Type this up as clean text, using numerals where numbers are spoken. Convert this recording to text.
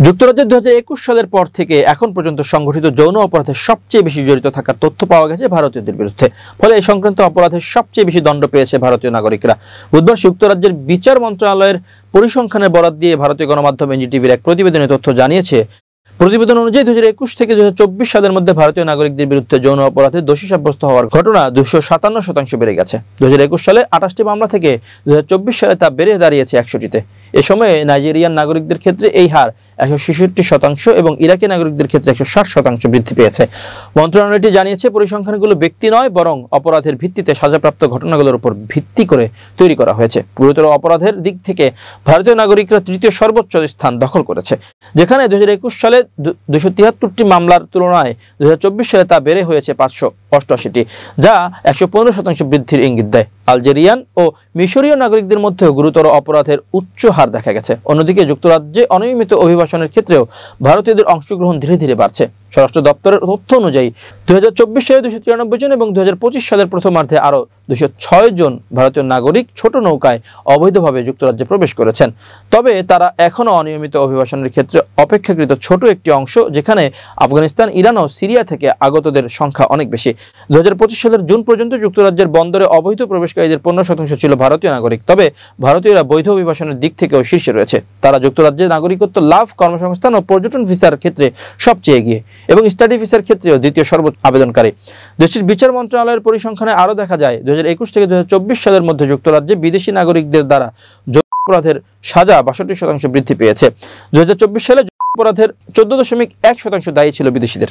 যুক্তরাজ্যের 2021 সালের পর থেকে এখন পর্যন্ত সংঘটিত যৌন অপরাধে সবচেয়ে বেশি জড়িত থাকার তথ্য পাওয়া গেছে ভারতীয়দের বিরুদ্ধে। ফলে এই সংক্রান্ত অপরাধের সবচেয়ে বেশি দণ্ড পেয়েছে ভারতীয় নাগরিকরা। বুধবার যুক্তরাজ্যের বিচার মন্ত্রণালয়ের পরিসংখ্যানের বরাত দিয়ে ভারতীয় গণমাধ্যম এনডিটিভির এক প্রতিবেদনে তথ্য জানিয়েছে। প্রতিবেদন অনুযায়ী 2021 থেকে 2024 সালের মধ্যে ভারতীয় নাগরিকদের বিরুদ্ধে যৌন অপরাধে দোষী সাব্যস্ত হওয়ার ঘটনা 257% বেড়ে গেছে। 2021 সালে 28টি মামলা থেকে 2024 সালে তা বেড়ে দাঁড়িয়েছে 100টিতে। এ সময়ে নাইজেরিয়ান নাগরিকদের ক্ষেত্রে এই হার 166% এবং ইরাকি নাগরিকদের ক্ষেত্রে 160% বৃদ্ধি পেয়েছে। মন্ত্রণালয়টি জানিয়েছে, পরিসংখ্যানগুলো ব্যক্তি নয় বরং অপরাধের ভিত্তিতে সাজাপ্রাপ্ত ঘটনাগুলোর উপর ভিত্তি করে তৈরি করা হয়েছে। গুরুতর অপরাধের দিক থেকে ভারতীয় নাগরিকরা তৃতীয় সর্বোচ্চ স্থান দখল করেছে, যেখানে 2021 সালে 273টি মামলার তুলনায় 2024 সালে তা বেড়ে হয়েছে 588টি, যা 115% বৃদ্ধির ইঙ্গিত দেয়। আলজেরিয়ান ও মিশরীয় নাগরিকদের মধ্যেও গুরুতর অপরাধের উচ্চ হার দেখা গেছে। অন্যদিকে যুক্তরাজ্যে অনিয়মিত অভিবাসনের ক্ষেত্রেও ভারতীয়দের অংশগ্রহণ ধীরে ধীরে বাড়ছে। স্বরাষ্ট্র দপ্তরের তথ্য অনুযায়ী 2024 সালে 293 জন এবং 2025 সালের প্রথমার্ধে আরও 206 জন ভারতীয় নাগরিক ছোট নৌকায় অবৈধভাবে যুক্তরাজ্যে প্রবেশ করেছেন। তবে তারা এখনও অনিয়মিত অভিবাসনের ক্ষেত্রে অপেক্ষাকৃত ছোট একটি অংশ, যেখানে আফগানিস্তান, ইরান ও সিরিয়া থেকে আগতদের সংখ্যা অনেক বেশি। 2025 সালের জুন পর্যন্ত যুক্তরাজ্যের বন্দরে অবৈধ প্রবেশকারীদের 15% ছিল ভারতীয় নাগরিক। তবে ভারতীয়রা বৈধ অভিবাসনের দিক থেকেও শীর্ষে রয়েছে। তারা যুক্তরাজ্যের নাগরিকত্ব লাভ, কর্মসংস্থান ও পর্যটন ভিসার ক্ষেত্রে সবচেয়ে এগিয়ে এবং স্টাডি ভিসার ক্ষেত্রেও দ্বিতীয় সর্বোচ্চ আবেদনকারী। দেশটির বিচার মন্ত্রণালয়ের পরিসংখ্যানে আরও দেখা যায়, 2021 থেকে 2024 সালের মধ্যে যুক্তরাজ্যে বিদেশি নাগরিকদের দ্বারা যৌন অপরাধের সাজা 62% বৃদ্ধি পেয়েছে। 2024 সালে যৌন অপরাধের 14.1% দায়ী ছিল বিদেশিদের।